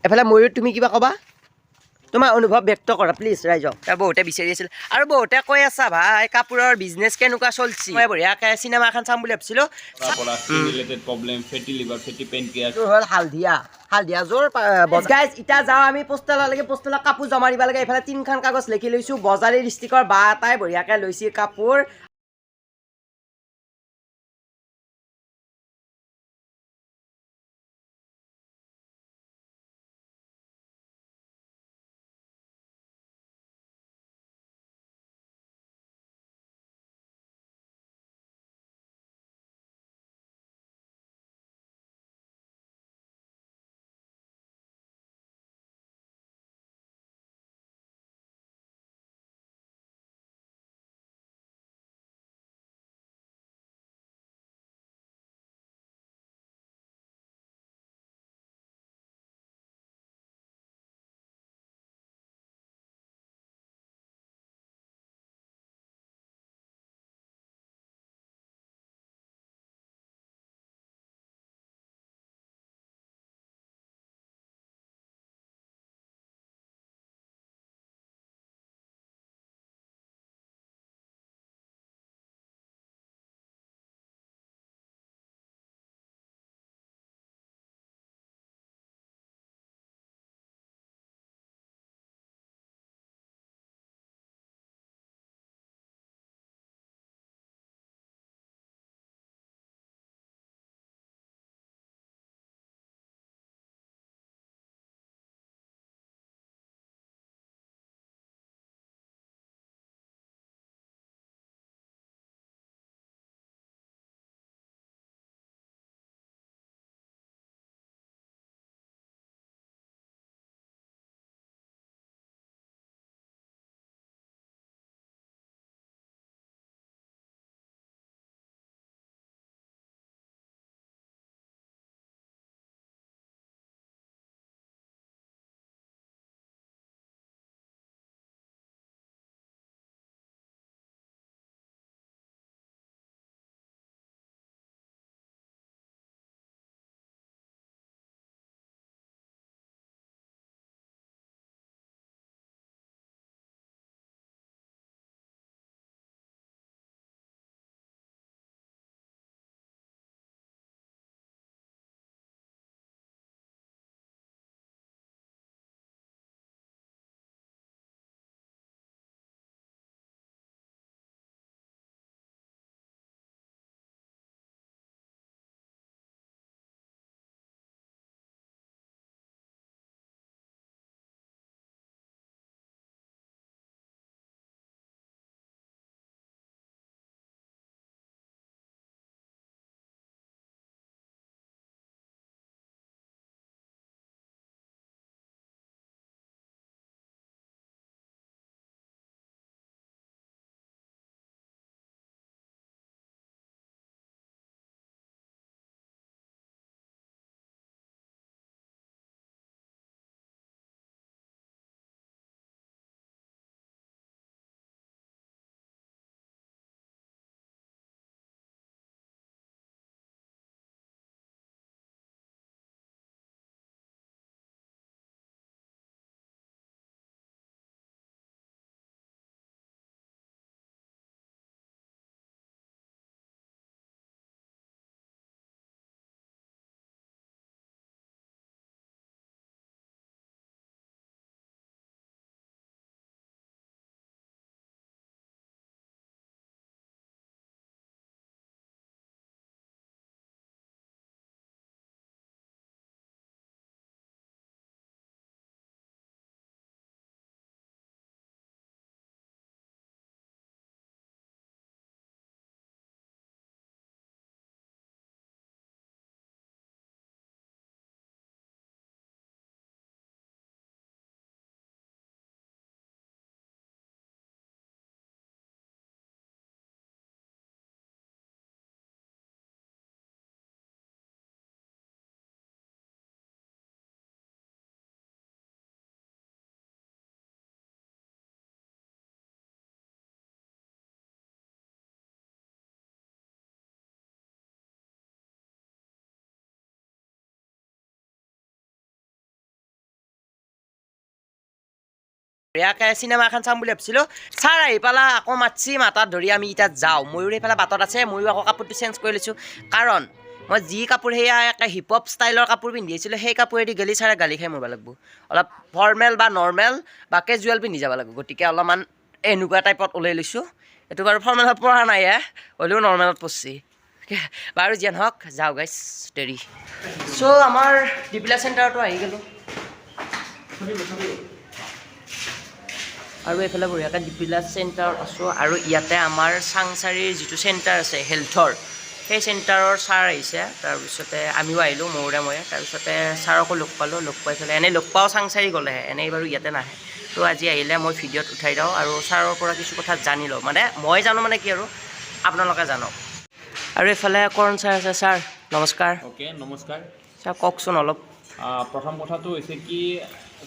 এফালে ময়ূৰ তুমি কিবা ক'বা তোমাৰ অনুভৱ ব্যক্ত কৰা প্লিজ ৰাইজক বহুতে বিচাৰি আছিল আৰু বহুতে কৈ আছা ভাই কাপোৰৰ বিজনেছ কেনেকুৱা চলছি মই বঢ়িয়াকৈ চিনেমা এখন চাম বুলি ভাবিছিলোঁ হ'ল হালধীয়া জোৰ গাইজ এতিয়া যাওঁ আমি পোষ্টেললৈকে পোষ্টেলত কাপোৰ জমা দিব লাগে এইফালে 3খন কাগজ লিখি লৈছোঁ বজাৰী ডিষ্ট্ৰিক্টৰ বা এটাই বঢ়িয়াকৈ লৈছে কাপোৰ ইয়াকে চিনেমা এখন চাম বুলি ভাবিছিলোঁ ছাৰ আহি পেলাই আকৌ মাতছি মাতাত ধৰি আমি এতিয়া যাওঁ ময়ূৰ সেইফালে বাটত আছে ময়ূৰ আকৌ কাপোৰটো চেঞ্জ কৰি লৈছোঁ কাৰণ মই যি কাপোৰ সেয়া একে হিপ হপ ষ্টাইলৰ কাপোৰ পিন্ধি আহিছিলোঁ সেই কাপোৰেদি গেলি ছাৰে গালি খাই মৰিব লাগিব অলপ ফৰ্মেল বা নৰ্মেল বা কেজুৱেল পিন্ধি যাব লাগিব গতিকে অলপমান এনেকুৱা টাইপত ওলাই লৈছোঁ এইটো বাৰু ফৰ্মেলত পৰা নাই হ'লেও নৰ্মেলত পৰছি বাৰু যিয়ে নহওক যাওঁ গাইছ দেৰি চ' আমাৰ ডিপ্লা চেণ্টাৰটো আহি গ'লোঁ আৰু এইফালে বঢ়িয়াকৈ ডিপ্লা চেণ্টাৰত আছোঁ আৰু ইয়াতে আমাৰ চাংচাৰীৰ যিটো চেণ্টাৰ আছে হেল্থৰ সেই চেণ্টাৰৰ ছাৰ আহিছে তাৰপিছতে আমিও আহিলোঁ ময়ূৰে ময়ে তাৰপিছতে ছাৰকো লগ পালোঁ লগ পাই পেলাই এনেই লগ পাওঁ চাংচাৰী গ'লেহে এনেই বাৰু ইয়াতে নাহে তো আজি আহিলে মই ভিডিঅ'ত উঠাই দিওঁ আৰু ছাৰৰ পৰা কিছু কথা জানি লওঁ মানে মই জানো মানে কি আৰু আপোনালোকে জানক আৰু এইফালে কৰণ ছাৰ আছে ছাৰ নমস্কাৰ অ'কে নমস্কাৰ ছাৰ কওকচোন অলপ প্ৰথম কথাটো হৈছে কি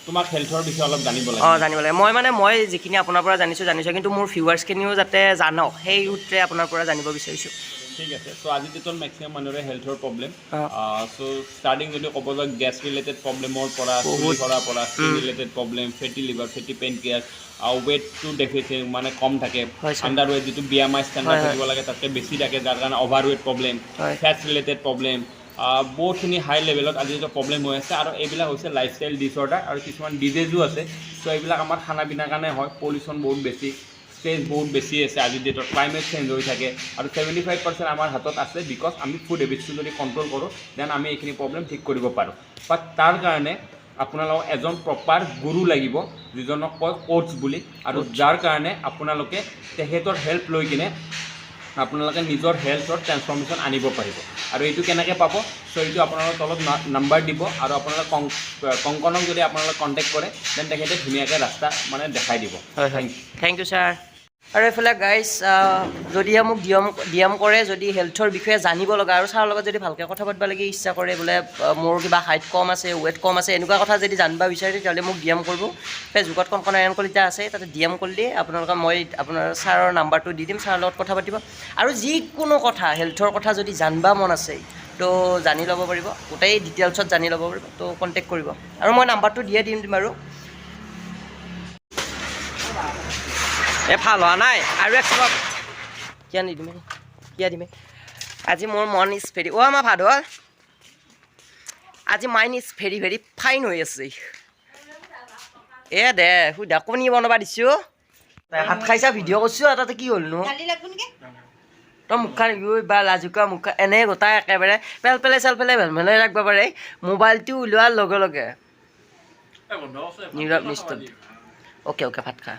তোমাক হেল্থৰ বিষয়ে অলপ জানিব লাগে জানিব লাগে মই যিখিনি আপোনাৰ পৰা জানিছোঁ কিন্তু মোৰ ভিউৱাৰ্ছখিনিও যাতে জানক সেই সূত্ৰে আপোনাৰ পৰা জানিব বিচাৰিছোঁ ঠিক আছে চ' আজিৰ ডেটত মেক্সিমাম মানুহৰে হেল্থৰ প্ৰব্লেম চ' ষ্টাৰ্টিং যদি ক'ব যাওক গেছ ৰিলেটেড প্ৰব্লেমৰ পৰা চুলি সৰাৰ পৰা skin related problem fatty liver fatty pancreas ৱেটটো ডেফিচিয়েণ্ট মানে কম থাকে আণ্ডাৰ ৱেট যিটো BMI ষ্টেণ্ডাৰ্ড থাকিব লাগে তাতকৈ বেছি থাকে যাৰ কাৰণে overweight problem fat related problem বহুতখিনি হাই লেভেলত আজি যিটো প্ৰব্লেম হৈ আছে আৰু এইবিলাক হৈছে লাইফষ্টাইল ডিছঅৰ্ডাৰ আৰু কিছুমান ডিজিজো আছে চ' এইবিলাক আমাৰ খানা পিনাৰ কাৰণে হয় পলিউশ্যন বহুত বেছি ষ্ট্ৰেছ বহুত বেছি আছে আজিৰ ডেটত ক্লাইমেট চেঞ্জ হৈ থাকে আৰু 75% আমাৰ হাতত আছে বিকজ আমি ফুড হেবিটছটো যদি কণ্ট্ৰল কৰোঁ দেন আমি এইখিনি প্ৰব্লেম ঠিক কৰিব পাৰোঁ বাট তাৰ কাৰণে আপোনালোকক এজন প্ৰপাৰ গুৰু লাগিব যিজনক কয় কোচ বুলি আৰু যাৰ কাৰণে আপোনালোকে তেখেতৰ হেল্প লৈ কিনে আপোনালোকে নিজৰ হেল্থৰ ট্ৰেন্সফৰ্মেশ্যন আনিব পাৰিব আৰু এইটো কেনেকৈ পাব চ' এইটো আপোনালোকৰ তলত নাম্বাৰ দিব আৰু আপোনালোকে কংকনক যদি আপোনালোকে কণ্টেক্ট কৰে দেন তেখেতে ধুনীয়াকৈ ৰাস্তা মানে দেখাই দিব থেংক ইউ ছাৰ আৰু এইফালে গাইজ যদিহে মোক ডিএম কৰে যদি হেল্থৰ বিষয়ে জানিব লগা আৰু ছাৰৰ লগত যদি ভালকৈ কথা পাতিব লাগে ইচ্ছা কৰে বোলে মোৰ কিবা হাইট কম আছে ৱেট কম আছে এনেকুৱা কথা যদি জানিব বিচাৰে তেতিয়াহ'লে মোক ডিএম কৰিব ফেচবুকত কংকন নাৰায়ণ কলিতা আছে তাতে ডিএম কৰিলে আপোনালোকে মই আপোনাৰ ছাৰৰ নাম্বাৰটো দি দিম ছাৰৰ লগত কথা পাতিব আৰু যিকোনো কথা হেল্থৰ কথা যদি জানিব মন আছে তো জানি ল'ব পাৰিব গোটেই ডিটেইলছত জানি ল'ব পাৰিব তো কণ্টেক্ট কৰিব আৰু মই নাম্বাৰটো দিয়ে দিম বাৰু ভাল হোৱা নাই আৰু এক চলক কিয় নিদিমে কিয় দিমে আজি মোৰ মন ইজ ভেৰি আমাৰ ভাদ আজি mind is very very fine হৈ আছে দে সুধা কণী বনাব দিছোঁ ভাত খাইছা ভিডিঅ' কৰিছোঁ আৰু তাতে কি হ'লনো তই মুখখন বা লাজুকা মুখখন এনেই গোটাই একেবাৰে চেল পেলাই ভেলভেলাই ৰাখিব পাৰে মোবাইলটো ওলোৱাৰ লগে লগে নিৰৱ নিশ্চয় অ'কে ভাত খা